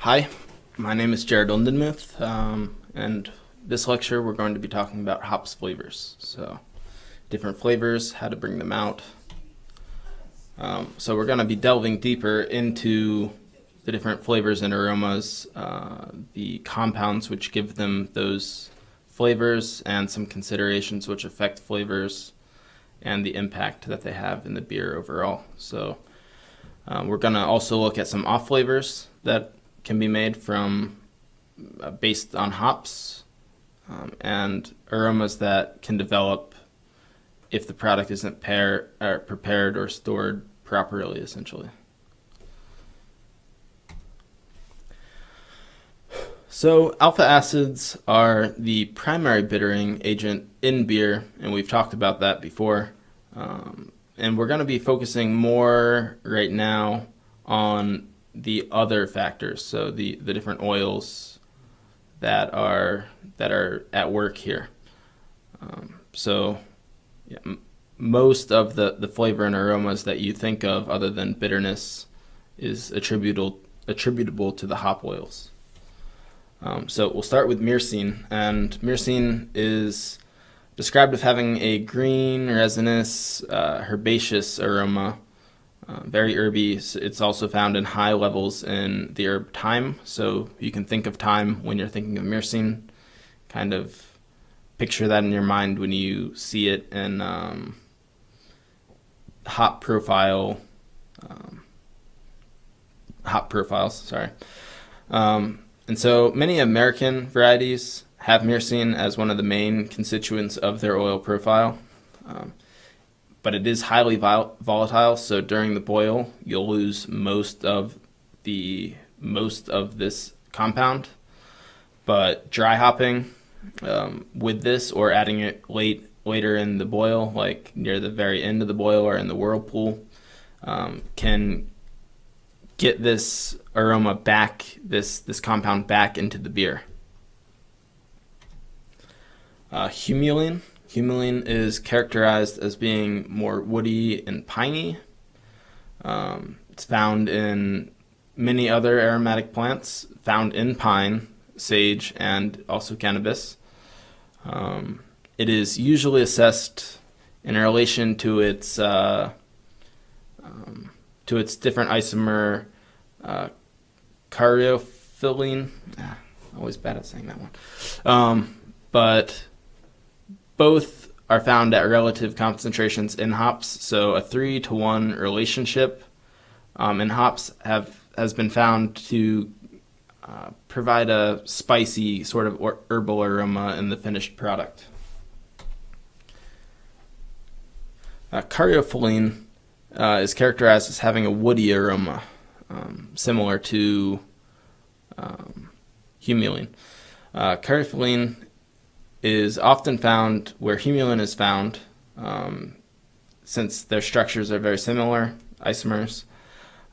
Hi, my name is Jared Lindenmuth, and this lecture we're going to be talking about hops flavors. So, different flavors, how to bring them out. So we're going to be delving deeper into the different flavors and aromas, the compounds which give them those flavors, and some considerations which affect flavors and the impact that they have in the beer overall. So we're going to also look at some off flavors that can be made from based on hops, and aromas that can develop if the product isn't prepared or stored properly, essentially. So alpha acids are the primary bittering agent in beer, and we've talked about that before. And we're going to be focusing more right now on the other factors, so the different oils that are at work here. Most of the flavor and aromas that you think of, other than bitterness, is attributable to the hop oils. So we'll start with myrcene, and myrcene is described as having a green, resinous, herbaceous aroma. Very herby. It's also found in high levels in the herb thyme. So you can think of thyme when you're thinking of myrcene. Kind of picture that in your mind when you see it in hop profiles. Sorry. And so many American varieties have myrcene as one of the main constituents of their oil profile. But it is highly volatile, so during the boil, you'll lose most of this compound. But dry hopping with this, or adding it later in the boil, like near the very end of the boil or in the whirlpool, can get this aroma back, this compound back into the beer. Humulene. Humulene is characterized as being more woody and piney. It's found in many other aromatic plants, found in pine, sage, and also cannabis. It is usually assessed in relation to its different isomer, caryophyllene. Always bad at saying that one. But both are found at relative concentrations in hops, so a 3-to-1 relationship in hops has been found to provide a spicy sort of herbal aroma in the finished product. Caryophyllene is characterized as having a woody aroma, similar to humulene. Caryophyllene is often found where humulene is found, since their structures are very similar, isomers.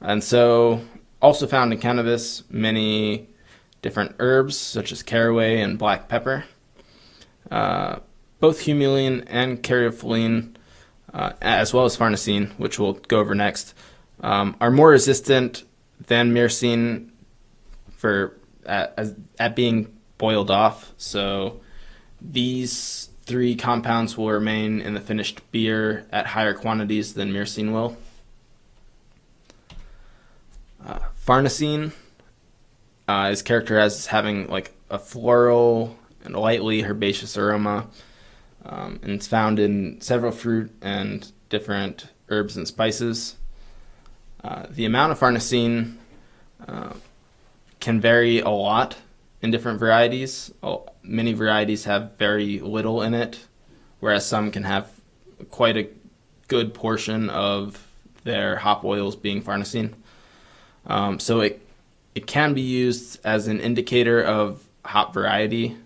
And so also found in cannabis, many different herbs such as caraway and black pepper. Both humulene and caryophyllene, as well as farnesene, which we'll go over next, are more resistant than myrcene at being boiled off. So these three compounds will remain in the finished beer at higher quantities than myrcene will. Farnesene is characterized as having like a floral and lightly herbaceous aroma, and it's found in several fruit and different herbs and spices. The amount of farnesene can vary a lot in different varieties. Many varieties have very little in it, whereas some can have quite a good portion of their hop oils being farnesene. So it can be used as an indicator of hop variety,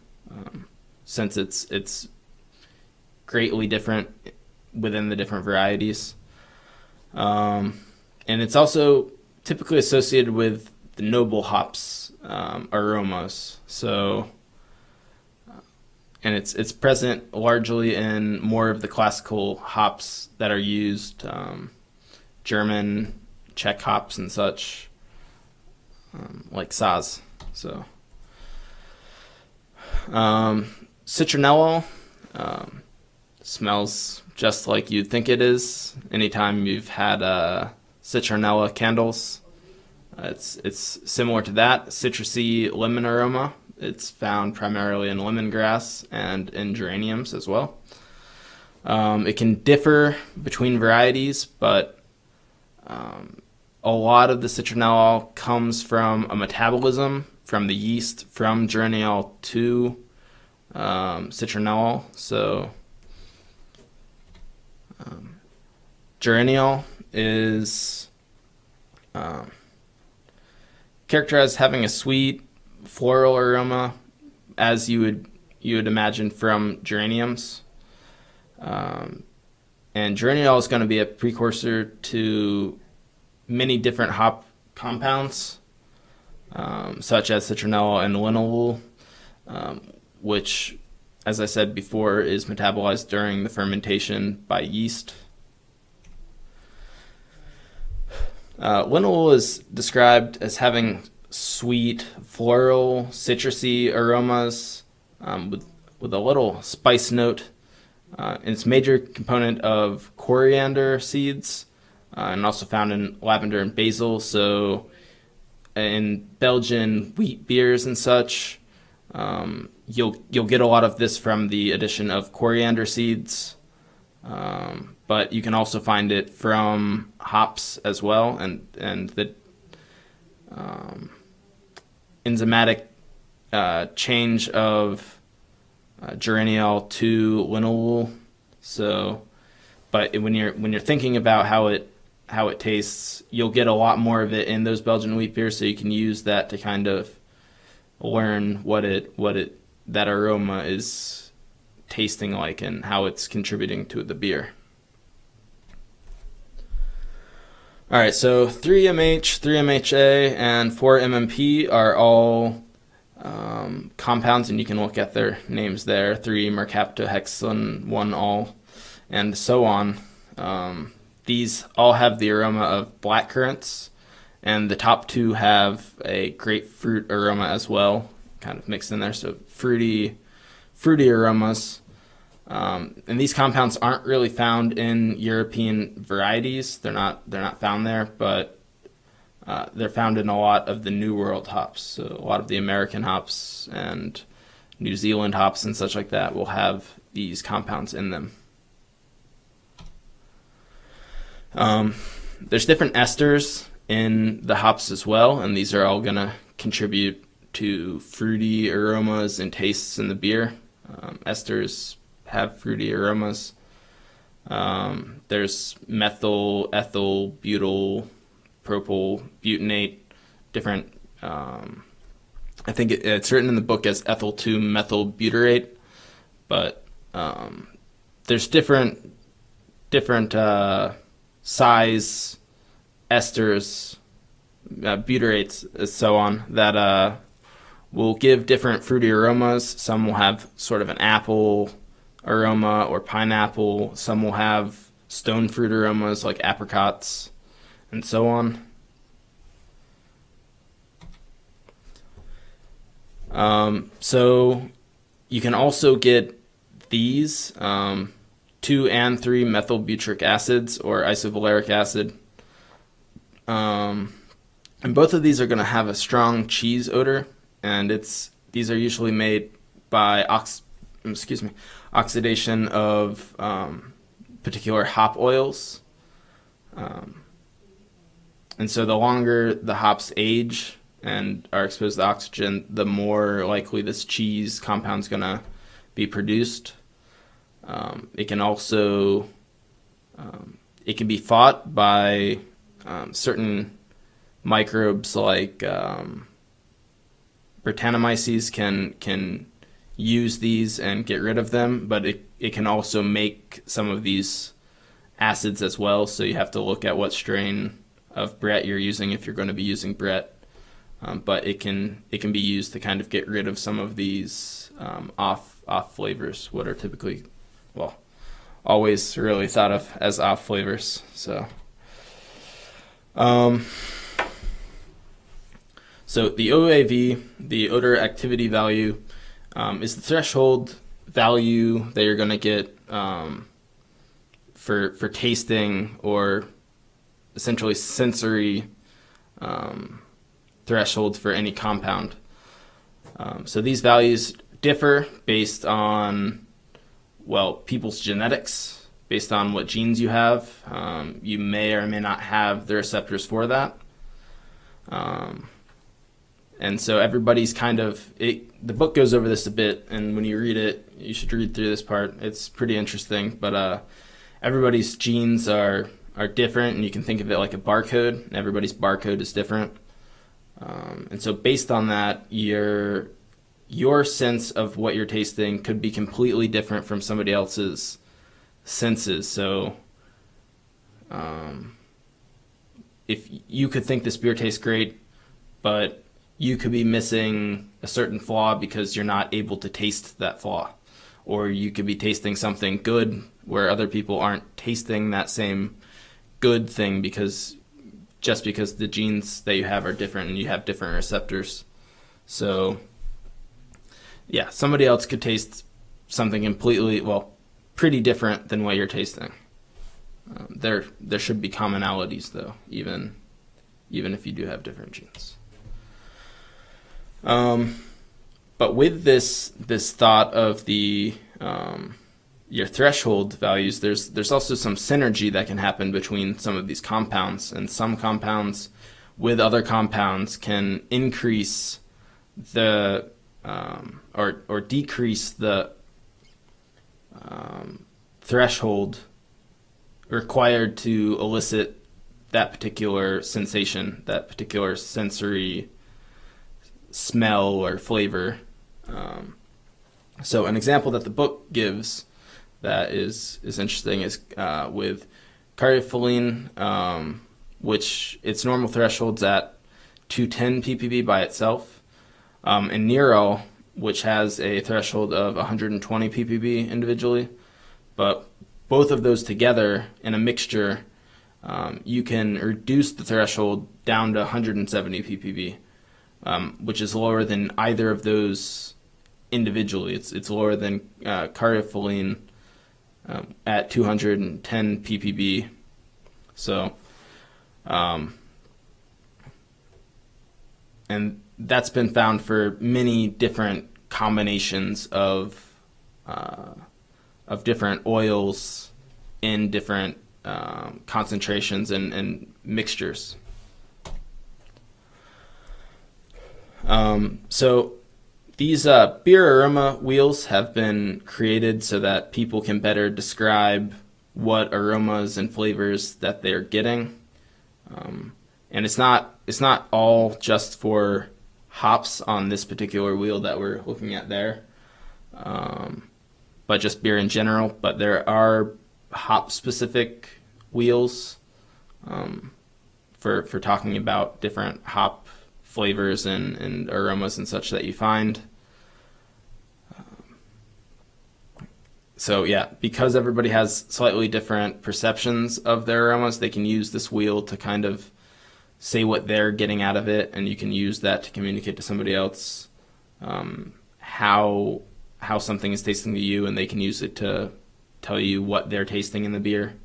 since it's greatly different within the different varieties. And it's also typically associated with the noble hops aromas. So, and it's present largely in more of the classical hops that are used, German, Czech hops and such. like Saz. So citronella smells just like you'd think it is. Anytime you've had citronella candles, it's similar to that. Citrusy lemon aroma. It's found primarily in lemongrass and in geraniums as well. It can differ between varieties, but a lot of the citronella comes from a metabolism from the yeast from geraniol to citronella. So geraniol is characterized as having a sweet floral aroma, as you would imagine from geraniums. And geraniol is going to be a precursor to many different hop compounds, such as citronella and linalool, which, as I said before, is metabolized during the fermentation by yeast. Linalool is described as having sweet, floral, citrusy aromas with a little spice note. It's a major component of coriander seeds, and also found in lavender and basil. So in Belgian wheat beers and such, you'll get a lot of this from the addition of coriander seeds, but you can also find it from hops as well, and the enzymatic change of geraniol to linalool. So, but when you're thinking about how it tastes, you'll get a lot more of it in those Belgian wheat beers. So you can use that to kind of learn what that aroma is tasting like and how it's contributing to the beer. All right, so 3MH, 3MHA, and 4MMP are all compounds, and you can look at their names there: 3-mercaptohexane, 1-all, and so on. These all have the aroma of blackcurrants, and the top two have a grapefruit aroma as well, kind of mixed in there. So fruity aromas. And these compounds aren't really found in European varieties. They're not found there, but they're found in a lot of the New World hops. So a lot of the American hops and New Zealand hops and such like that will have these compounds in them. There's different esters in the hops as well, and these are all going to contribute to fruity aromas and tastes in the beer. Esters have fruity aromas. There's methyl, ethyl, butyl, propyl, butanate, different, I think it's written in the book as ethyl 2-methyl butyrate, but there's different size esters, butyrates, and so on, that will give different fruity aromas. Some will have sort of an apple aroma or pineapple. Some will have stone fruit aromas like apricots, and so on. So you can also get these 2 and 3-methyl butyric acids or isovaleric acid. And both of these are going to have a strong cheese odor, and these are usually made by oxidation of particular hop oils. And so the longer the hops age and are exposed to oxygen, the more likely this cheese compound is going to be produced. It can also it can be fought by certain microbes like Brettanomyces can use these and get rid of them, but it can also make some of these acids as well. So you have to look at what strain of Brett you're using if you're going to be using Brett. But it can be used to kind of get rid of some of these off flavors, what are typically, well, always really thought of as off flavors. So So the OAV, the odor activity value, is the threshold value that you're going to get for tasting, or essentially sensory thresholds for any compound. So these values differ based on, well, people's genetics, based on what genes you have. You may or may not have the receptors for that. And so everybody's the book goes over this a bit, and when you read it, you should read through this part. It's pretty interesting, but everybody's genes are different, and you can think of it like a barcode, and everybody's barcode is different. And so based on that, your sense of what you're tasting could be completely different from somebody else's senses. So if you could think this beer tastes great, but you could be missing a certain flaw because you're not able to taste that flaw. Or you could be tasting something good where other people aren't tasting that same good thing because the genes that you have are different and you have different receptors. So yeah, somebody else could taste something pretty different than what you're tasting. There should be commonalities though, even if you do have different genes. But with this thought of the your threshold values, there's also some synergy that can happen between some of these compounds, and some compounds with other compounds can increase the or decrease the threshold required to elicit that particular sensation, that particular sensory smell or flavor. So an example that the book gives that is interesting is with cariophylline, which its normal threshold's at 210 ppb by itself, and Nerol, which has a threshold of 120 ppb individually. But both of those together in a mixture, you can reduce the threshold down to 170 ppb. Which is lower than either of those individually. It's lower than cariophylline at 210 ppb. So, and that's been found for many different combinations of different oils in different concentrations and mixtures. So these beer aroma wheels have been created so that people can better describe what aromas and flavors that they're getting. And it's not all just for hops on this particular wheel that we're looking at there, but just beer in general. But there are hop-specific wheels for talking about different hop flavors and aromas and such that you find. So yeah, because everybody has slightly different perceptions of their aromas, they can use this wheel to kind of say what they're getting out of it, and you can use that to communicate to somebody else how something is tasting to you, and they can use it to tell you what they're tasting in the beer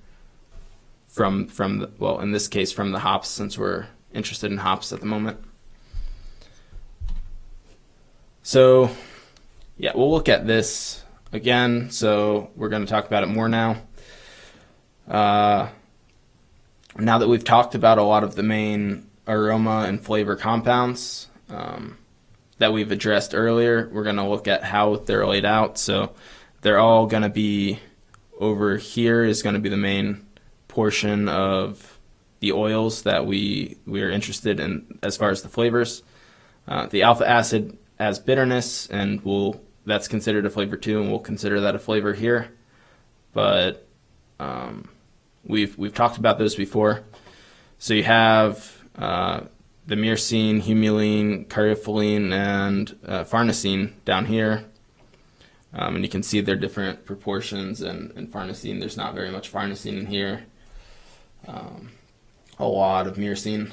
from the, well, in this case from the hops, since we're interested in hops at the moment. So yeah, we'll look at this again. So we're going to talk about it more now. Now that we've talked about a lot of the main aroma and flavor compounds that we've addressed earlier, we're going to look at how they're laid out. So they're all going to be over here is going to be the main portion of the oils that we are interested in as far as the flavors. The alpha acid as bitterness, and that's considered a flavor too, and we'll consider that a flavor here. But we've talked about those before. So you have the myrcene, humulene, cariophylline, and farnesene down here. And you can see their different proportions, and farnesene, there's not very much farnesene in here. A lot of myrcene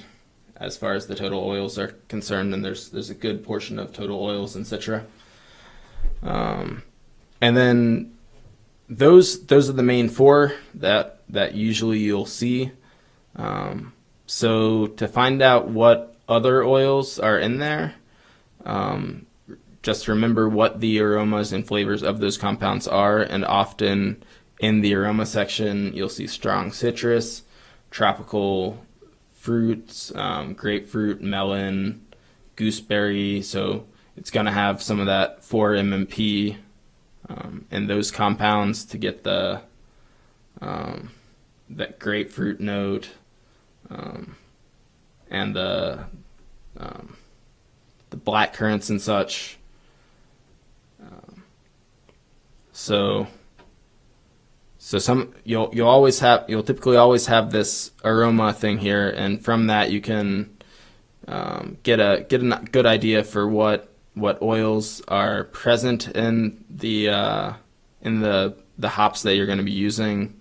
as far as the total oils are concerned, and there's a good portion of total oils in Citra. And then those are the main four that usually you'll see. So to find out what other oils are in there, just remember what the aromas and flavors of those compounds are, and often in the aroma section you'll see strong citrus, tropical fruits, grapefruit, melon, gooseberry. So it's going to have some of that 4-MMP in those compounds to get the that grapefruit note, and the black currants and such. So you'll typically always have this aroma thing here, and from that you can get a good idea for what oils are present in the hops that you're going to be using.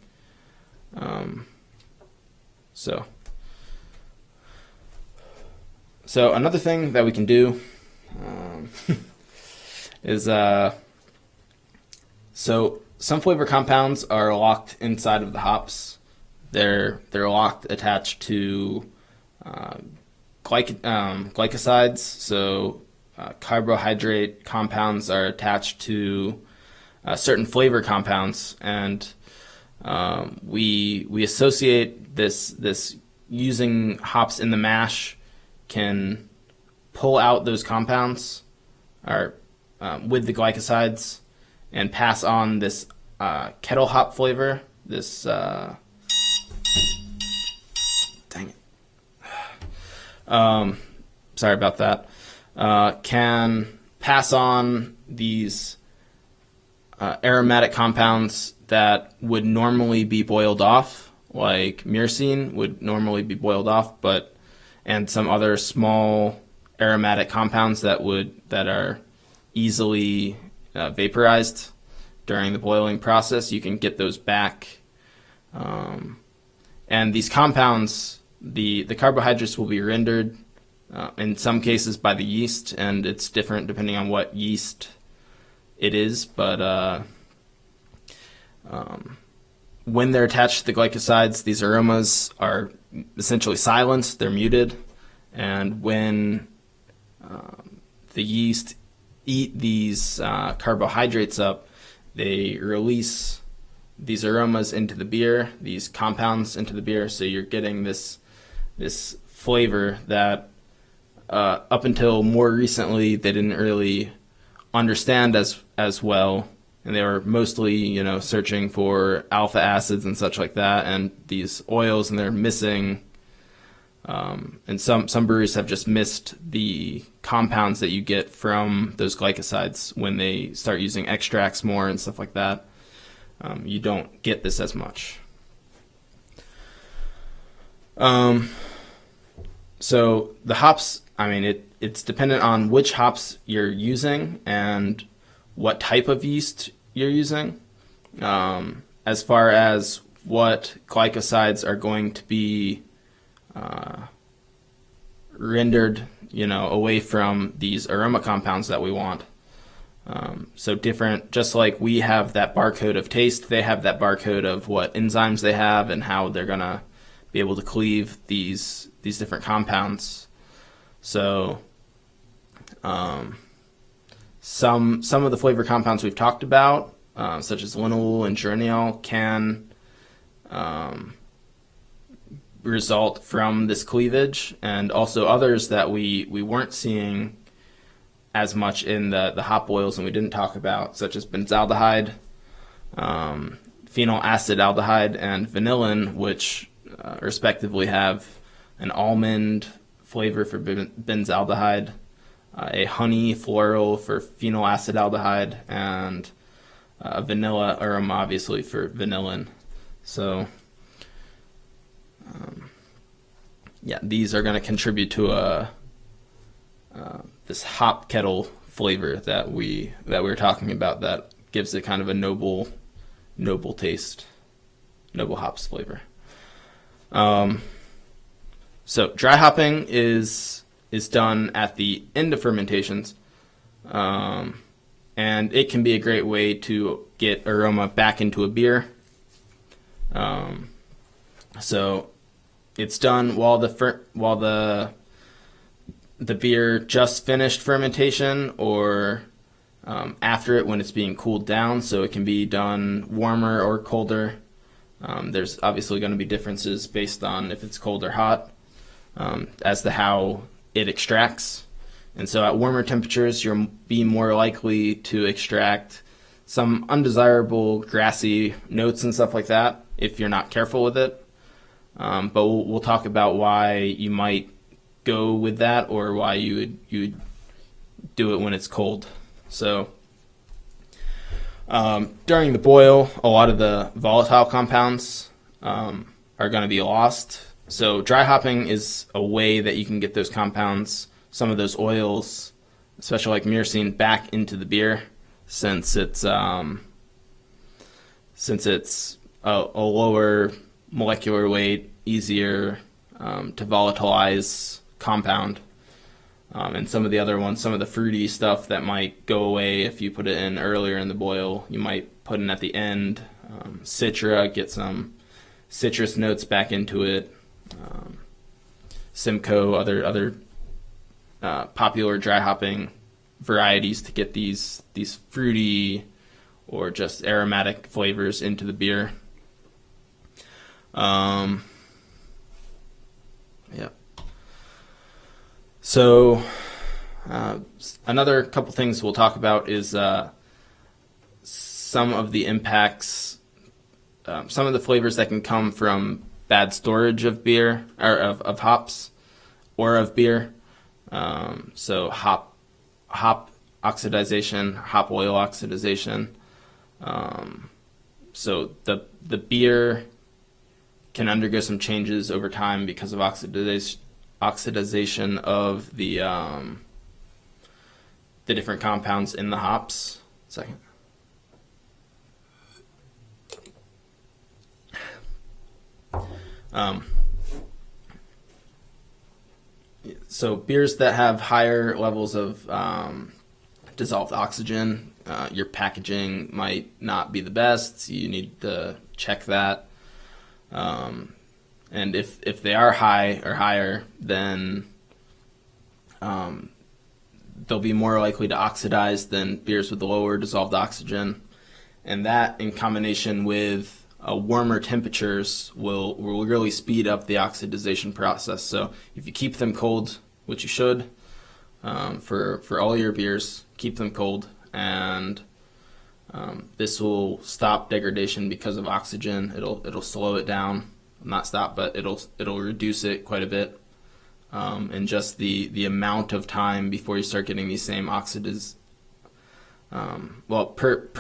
So another thing that we can do is so some flavor compounds are locked inside of the hops. They're locked attached to glycosides. So carbohydrate compounds are attached to certain flavor compounds, and we associate this using hops in the mash can pull out those compounds or with the glycosides and pass on this kettle hop flavor. This dang it. Sorry about that. Can pass on these aromatic compounds that would normally be boiled off, like myrcene would normally be boiled off, and some other small aromatic compounds that are easily vaporized during the boiling process. You can get those back, and these compounds, the carbohydrates will be rendered in some cases by the yeast, and it's different depending on what yeast it is, but when they're attached to the glycosides, these aromas are essentially silenced, they're muted, and when the yeast eat these carbohydrates up, they release these aromas into the beer, these compounds into the beer, so you're getting this flavor that up until more recently they didn't really understand as well, and they were mostly searching for alpha acids and such like that, and these oils, and they're missing and some breweries have just missed the compounds that you get from those glycosides when they start using extracts more and stuff like that. You don't get this as much. So the hops, it's dependent on which hops you're using and what type of yeast you're using, as far as what glycosides are going to be rendered, away from these aroma compounds that we want. So different, just like we have that barcode of taste, they have that barcode of what enzymes they have and how they're gonna be able to cleave these different compounds. So some of the flavor compounds we've talked about, such as linalool and geraniol, can result from this cleavage, and also others that we weren't seeing as much in the hop oils and we didn't talk about, such as benzaldehyde, phenyl acetaldehyde, and vanillin, which respectively have an almond flavor for benzaldehyde, a honey floral for phenyl acetaldehyde, and a vanilla aroma obviously for vanillin. So these are going to contribute to this hop kettle flavor that we were talking about, that gives it kind of a noble taste, noble hops flavor. So dry hopping is done at the end of fermentations, and it can be a great way to get aroma back into a beer. So it's done while the beer just finished fermentation, or after it when it's being cooled down. So it can be done warmer or colder. There's obviously going to be differences based on if it's cold or hot, as to how it extracts. And so at warmer temperatures, you'll be more likely to extract some undesirable grassy notes and stuff like that if you're not careful with it. But we'll talk about why you might go with that, or why you would do it when it's cold. So during the boil, a lot of the volatile compounds are going to be lost. So dry hopping is a way that you can get those compounds, some of those oils, especially like myrcene, back into the beer, since it's a lower molecular weight, easier to volatilize compound. And some of the other ones, some of the fruity stuff that might go away if you put it in earlier in the boil, you might put in at the end. Citra, get some citrus notes back into it. Simcoe, other popular dry hopping varieties to get these fruity or just aromatic flavors into the beer. Yeah. So another couple things we'll talk about is some of the impacts, some of the flavors that can come from bad storage of beer, or of hops, or of beer. So hop oxidization, hop oil oxidization. So the beer can undergo some changes over time because of oxidization of the different compounds in the hops. Second. So beers that have higher levels of dissolved oxygen, your packaging might not be the best. You need to check that. And if they are high or higher, then they'll be more likely to oxidize than beers with the lower dissolved oxygen. And that, in combination with warmer temperatures, will really speed up the oxidization process. So if you keep them cold, which you should, for all your beers, keep them cold, and this will stop degradation because of oxygen. It'll slow it down, not stop, but it'll reduce it quite a bit. And just the amount of time before you start getting these same per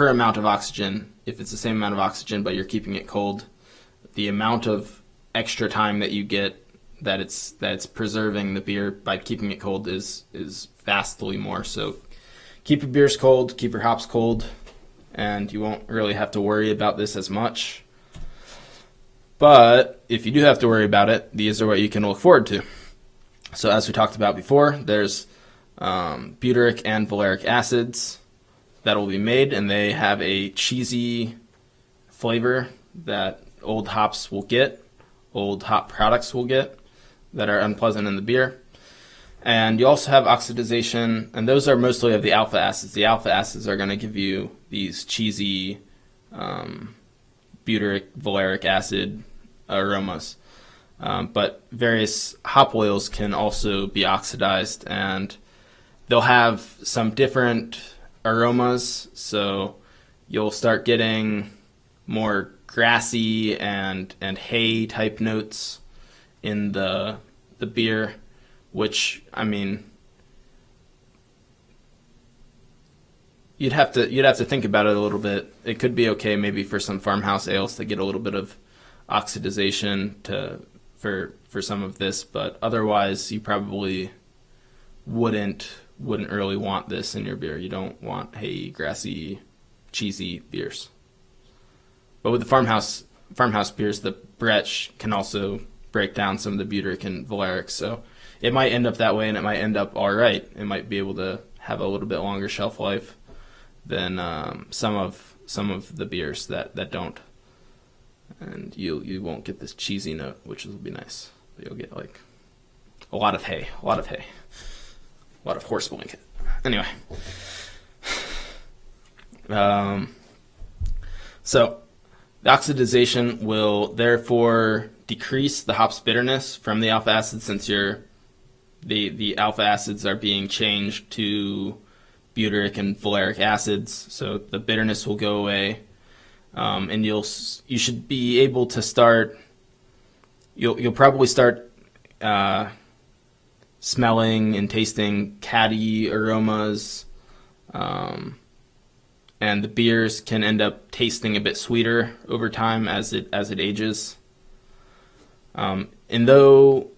amount of oxygen, if it's the same amount of oxygen but you're keeping it cold, the amount of extra time that you get that it's preserving the beer by keeping it cold is vastly more. So keep your beers cold, keep your hops cold, and you won't really have to worry about this as much. But if you do have to worry about it, these are what you can look forward to. So as we talked about before, there's butyric and valeric acids that will be made, and they have a cheesy flavor that old hops will get, old hop products will get, that are unpleasant in the beer. And you also have oxidization, and those are mostly of the alpha acids. The alpha acids are going to give you these cheesy butyric, valeric acid aromas. But various hop oils can also be oxidized, and they'll have some different aromas. So you'll start getting more grassy and hay type notes in the beer, which, I mean, you'd have to think about it a little bit. It could be okay maybe for some farmhouse ales to get a little bit of oxidization for some of this, but otherwise you probably wouldn't really want this in your beer. You don't want hay, grassy, cheesy beers. But with the farmhouse beers, the Brett can also break down some of the butyric and valeric. So it might end up that way, and it might end up all right. It might be able to have a little bit longer shelf life than some of the beers that don't. And you won't get this cheesy note, which will be nice. But you'll get like a lot of hay, a lot of horse blanket. Anyway, so the oxidization will therefore decrease the hop's bitterness from the alpha acid, since the alpha acids are being changed to butyric and valeric acids. So the bitterness will go away, and you should be able to start. You'll probably start smelling and tasting caddy aromas, and the beers can end up tasting a bit sweeter over time as it ages. And though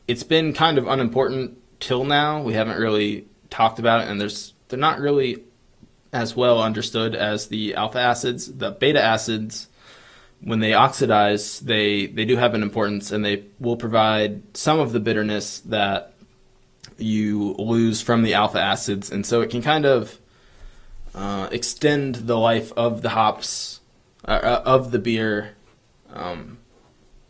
it's been kind of unimportant till now, we haven't really talked about it, and they're not really as well understood as the alpha acids. The beta acids, when they oxidize, they do have an importance, and they will provide some of the bitterness that you lose from the alpha acids, and so it can kind of extend the life of the hops, of the beer,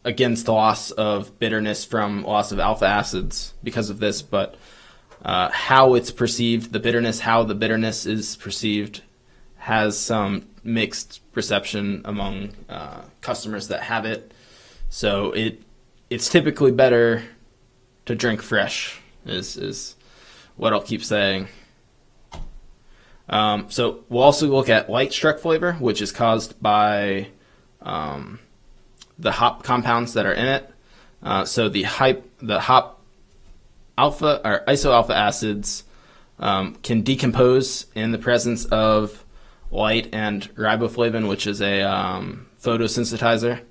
against the loss of bitterness from loss of alpha acids because of this. But how it's perceived, how the bitterness is perceived, has some mixed perception among customers that have it. So it's typically better to drink fresh, is what I'll keep saying. So we'll also look at light struck flavor, which is caused by the hop compounds that are in it. So the hop alpha or isoalpha acids can decompose in the presence of light and riboflavin, which is a photosensitizer,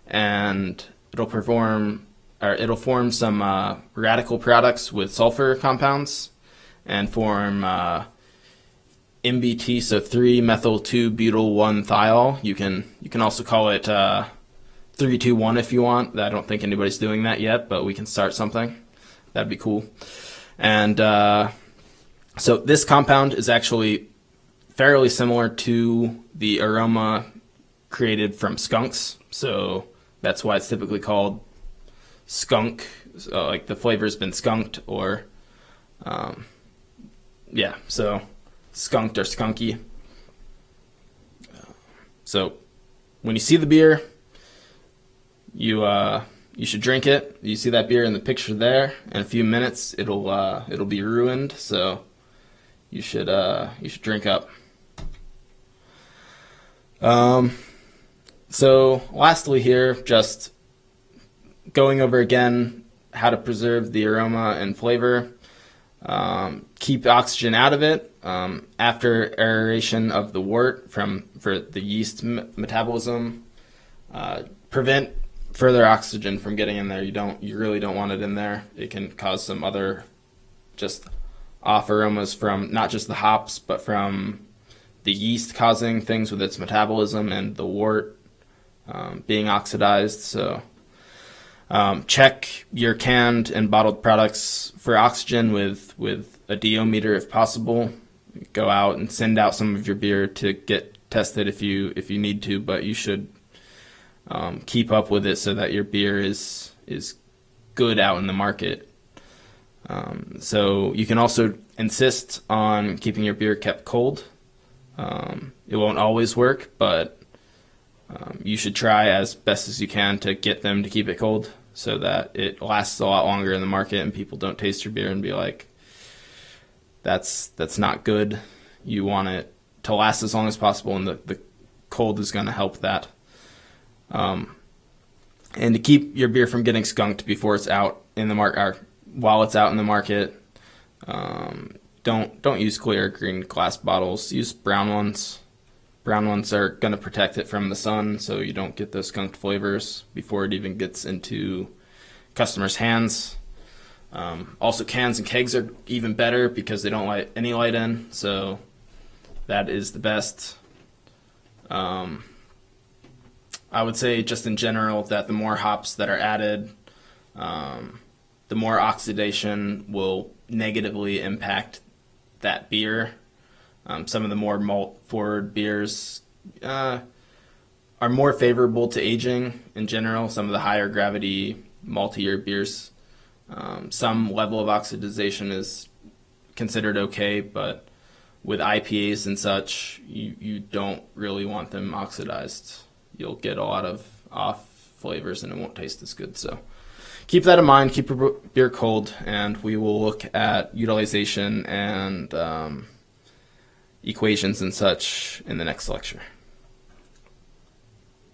and it'll form some radical products with sulfur compounds and form MBT, so 3-methyl-2-butyl-1-thiol. You can also call it 3-2-1 if you want. I don't think anybody's doing that yet, but we can start something. That'd be cool. And so this compound is actually fairly similar to the aroma created from skunks. So that's why it's typically called skunk. So like the flavor's been skunked, or so skunked or skunky. So when you see the beer, you should drink it. You see that beer in the picture there. In a few minutes, it'll be ruined. So you should drink up. So lastly here, just going over again how to preserve the aroma and flavor. Keep oxygen out of it after aeration of the wort for the yeast metabolism. Prevent further oxygen from getting in there. You really don't want it in there. It can cause some other just off aromas from not just the hops, but from the yeast causing things with its metabolism and the wort being oxidized. So check your canned and bottled products for oxygen with a DO meter if possible. Go out and send out some of your beer to get tested if you need to, but you should keep up with it so that your beer is good out in the market. So you can also insist on keeping your beer kept cold. It won't always work, but you should try as best as you can to get them to keep it cold so that it lasts a lot longer in the market and people don't taste your beer and be like, that's not good. You want it to last as long as possible, and the cold is going to help that. And to keep your beer from getting skunked before it's out in the market, or while it's out in the market, don't use clear green glass bottles. Use brown ones. Brown ones are going to protect it from the sun, so you don't get those skunked flavors before it even gets into customers' hands. Also, cans and kegs are even better because they don't let any light in, so that is the best. I would say just in general that the more hops that are added, The more oxidation will negatively impact that beer. Some of the more malt-forward beers are more favorable to aging in general. Some of the higher gravity, maltier beers, some level of oxidization is considered okay, but with IPAs and such, you don't really want them oxidized. You'll get a lot of off flavors and it won't taste as good. So keep that in mind. Keep your beer cold, and we will look at utilization and equations and such in the next lecture.